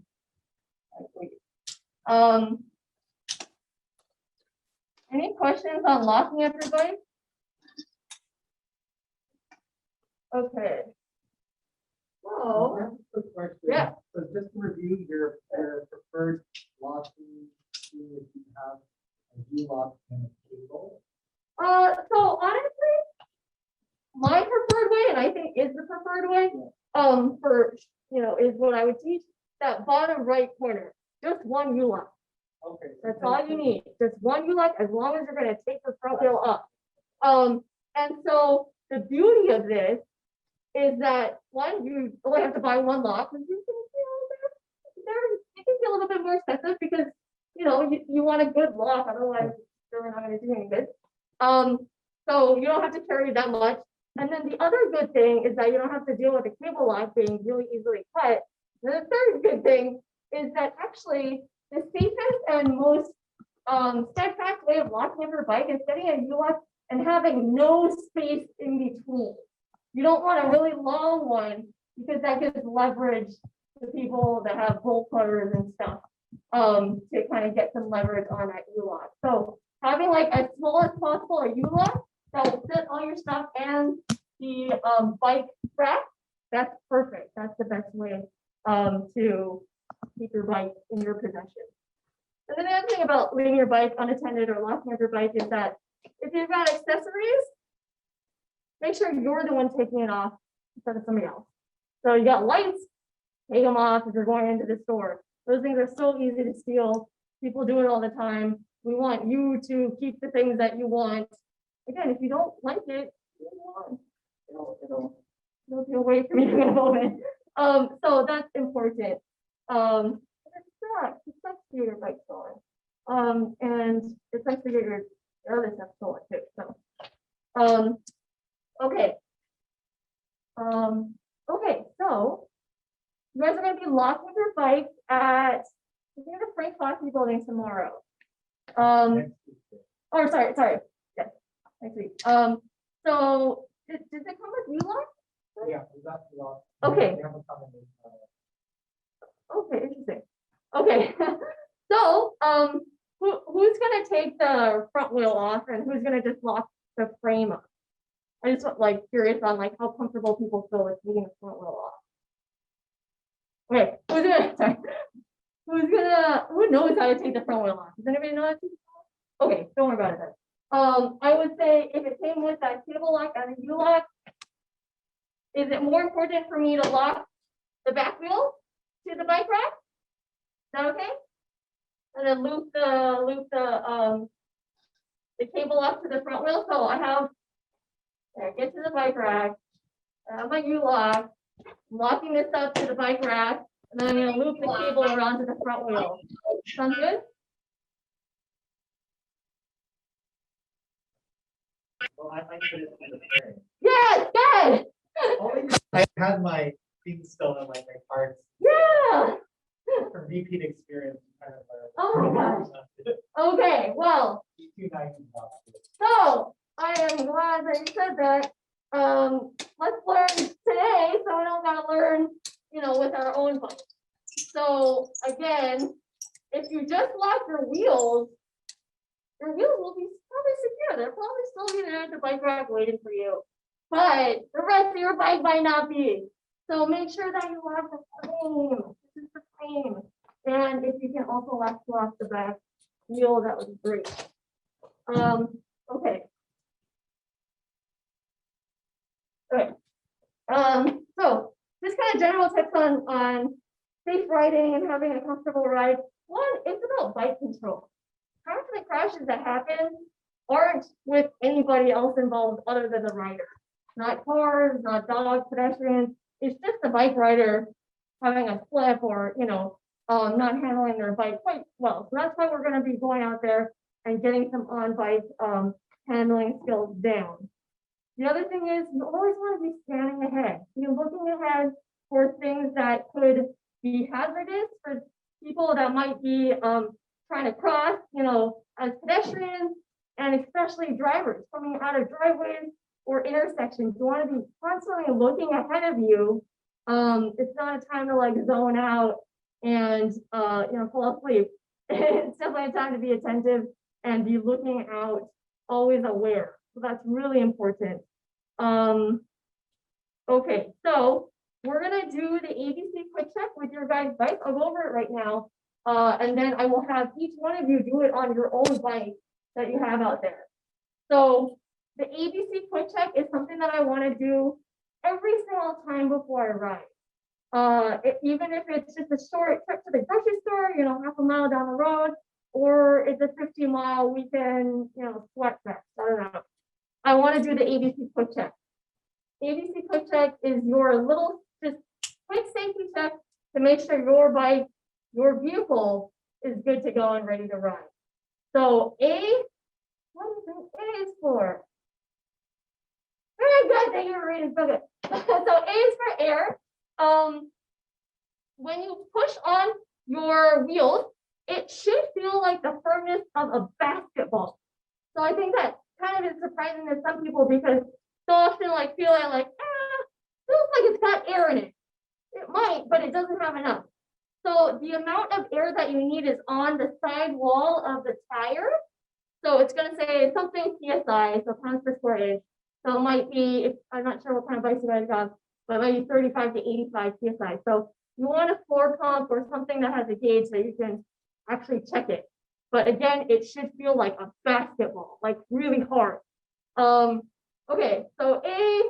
any questions on locking up your bike? Okay. So, Quick question. yeah. So just to review your preferred locking, scheme, if you have a U-lock and a cable. So honestly, my preferred way, and I think is the preferred way, for, you know, is what I would teach, that bottom right corner, just one U-lock. Okay. That's all you need. Just one U-lock, as long as you're going to take the front wheel up. And so the beauty of this is that one, you only have to buy one lock, and you can, it can be a little bit more expensive because, you know, you want a good lock, otherwise you're not going to do any good. So you don't have to carry that much. And then the other good thing is that you don't have to deal with the cable lock being really easily cut. And the third good thing is that actually the safest and most steadfast way of locking up your bike is getting a U-lock and having no space in between. You don't want a really long one because that gives leverage to people that have bolt cutters and stuff to kind of get some leverage on that U-lock. So having like as small as possible a U-lock that will fit all your stuff and the bike rack, that's perfect. That's the best way to keep your bike in your possession. And then the other thing about leaving your bike unattended or locking up your bike is that if you've got accessories, make sure you're the one taking it off instead of somebody else. So you got lights, take them off if you're going into the store. Those things are so easy to steal. People do it all the time. We want you to keep the things that you want. Again, if you don't like it, it'll be away from you in a moment. So that's important. It sucks to get your bike stolen. And it sucks to get your other stuff stolen too. So, okay. Okay, so you guys are going to be locking your bike at the Frank Fossey building tomorrow. Sorry. Yes, next week. So does it come with U-lock? Yeah, we got the lock. Okay. We have a combination of it. Okay, interesting. Okay, so who's gonna take the front wheel off and who's gonna just lock the frame up? I just like curious on like how comfortable people feel with taking the front wheel off. Okay, who knows how to take the front wheel off? Does anybody know how to take the front wheel? Okay, don't worry about it then. I would say if it came with that cable lock and a U-lock, is it more important for me to lock the back wheel to the bike rack? Is that okay? And then loop the cable up to the front wheel. So I have, get to the bike rack, I have my U-lock, locking this up to the bike rack, and then I'm gonna loop the cable around to the front wheel. Sound good? Well, I might put it in the frame. Yes, good. Only because I had my things stolen, like my cards. Yeah. From repeat experience. Kind of, Oh my gosh. Okay, well, Too nice and not. so I am glad that you said that. Let's learn today, so we don't gotta learn, with our own bike. So again, if you just lock your wheels will be probably secure. They'll probably still be there at the bike rack waiting for you. But the rest of your bike might not be. So make sure that you lock the frame. This is the frame. And if you can also lock the back wheel, that would be great. Okay. Okay. So just kind of general tips on safe riding and having a comfortable ride. One, it's about bike control. Half of the crashes that happen aren't with anybody else involved other than the rider. Not cars, not dogs, pedestrians. It's just the bike rider having a slip or, not handling their bike quite well. So that's why we're going to be going out there and getting some on-bike handling skills down. The other thing is you always want to be scanning ahead. You're looking ahead for things that could be hazardous for people that might be trying to cross, as pedestrians, and especially drivers coming out of driveways or intersections. You want to be constantly looking ahead of you. It's not a time to like zone out and fall asleep. It's definitely a time to be attentive and be looking out, always aware. So that's really important. Okay, so we're gonna do the ABC quick check with your guys' bike. I'll go over it right now. And then I will have each one of you do it on your own bike that you have out there. So the ABC quick check is something that I want to do every single time before I ride. Even if it's just a short trip to the grocery store, half a mile down the road, or it's a 50-mile weekend, sweat fest. I don't know. I want to do the ABC quick check. ABC quick check is your little, just quick safety check to make sure your bike, your vehicle is good to go and ready to ride. So A, what do you think A is for? Very good, thank you for reading. So good. So A is for air. When you push on your wheels, it should feel like the firmness of a basketball. So I think that kind of is surprising to some people because so often feeling feels like it's got air in it. It might, but it doesn't have enough. So the amount of air that you need is on the side wall of the tire. So it's going to say something PSI, so pounds per square inch. So it might be, I'm not sure what kind of bikes you guys have, but it might be 35 to 85 PSI. So you want a floor pump or something that has a gauge that you can actually check it. But again, it should feel like a basketball, like really hard. Okay, so A,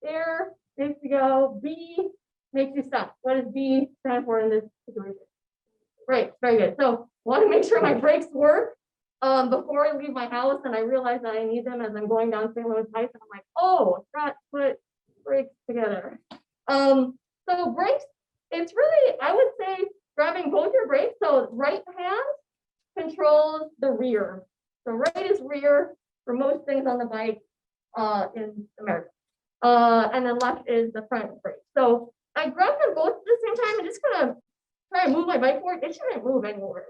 air, makes you go. B, makes you stop. What does B stand for in this situation? Great, very good. So want to make sure my brakes work before I leave my house, and I realize that I need them as I'm going down St. Louis Heights, and I'm like, oh, I forgot to put brakes together. So brakes, it's really, I would say, grabbing both your brakes. So right hand controls the rear. So right is rear for most things on the bike in America. And then left is the front brake. So I grab them both at the same time and just kind of try to move my bike forward. It shouldn't move anywhere.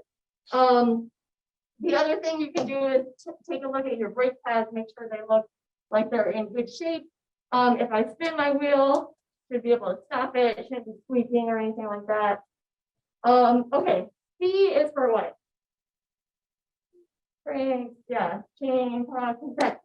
The other thing you can do is take a look at your brake pads, make sure they look like they're in good shape. If I spin my wheel, should be able to stop it. It shouldn't be squeaking or anything like that. Okay, C is for what? Springs, yeah, chain, cassette.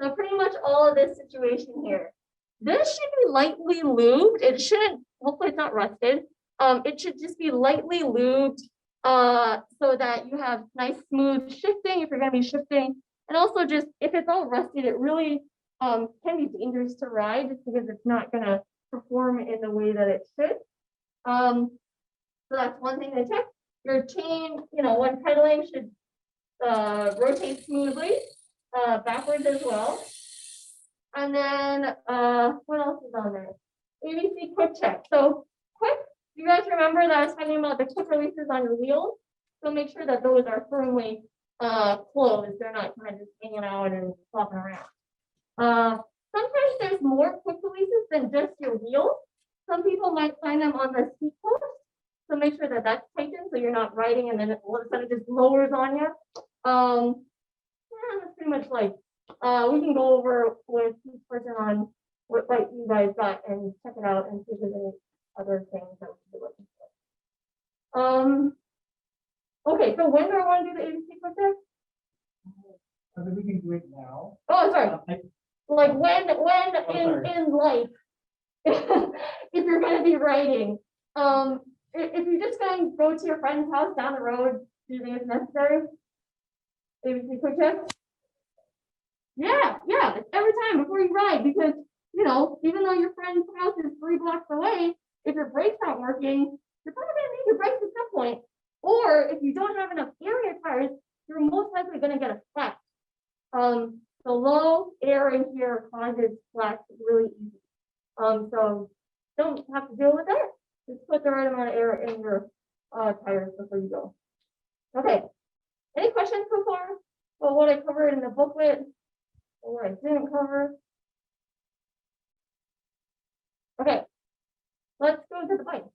So pretty much all of this situation here. This should be lightly lubed. It shouldn't, hopefully it's not rusted. It should just be lightly lubed so that you have nice smooth shifting if you're gonna be shifting. And also just, if it's all rusted, it really can be dangerous to ride just because it's not gonna perform in the way that it should. So that's one thing to check. Your chain, when pedaling should rotate smoothly, backwards as well. And then what else is on there? ABC quick check. So quick, you guys remember that I was talking about the quick releases on your wheels? So make sure that those are firmly closed. They're not kind of just hanging out and flopping around. Sometimes there's more quick releases than just your wheels. Some people might find them on the seat post. So make sure that that's tightened so you're not riding and then all of a sudden it just lowers on you. Yeah, that's pretty much like we can go over with each person on what you guys got and check it out and see if there's any other things that we should be looking for. Okay, so when do I want to do the ABC quick check? I think we can do it now. Oh, sorry. Like when sorry. in life, if you're gonna be writing, if you're just going to go to your friend's house down the road, do you think it's necessary? ABC quick check? Yeah, it's every time before you ride because, even though your friend's house is 3 blocks away, if your brakes aren't working, you're probably gonna need your brakes at some point. Or if you don't have enough air in your tires, you're most likely gonna get a flat. The low air in here causes flats really easy. So don't have to deal with that. Just put the right amount of air in your tires before you go. Okay. Any questions so far about what I covered in the booklet or what I didn't cover? Okay. Let's go to the bike.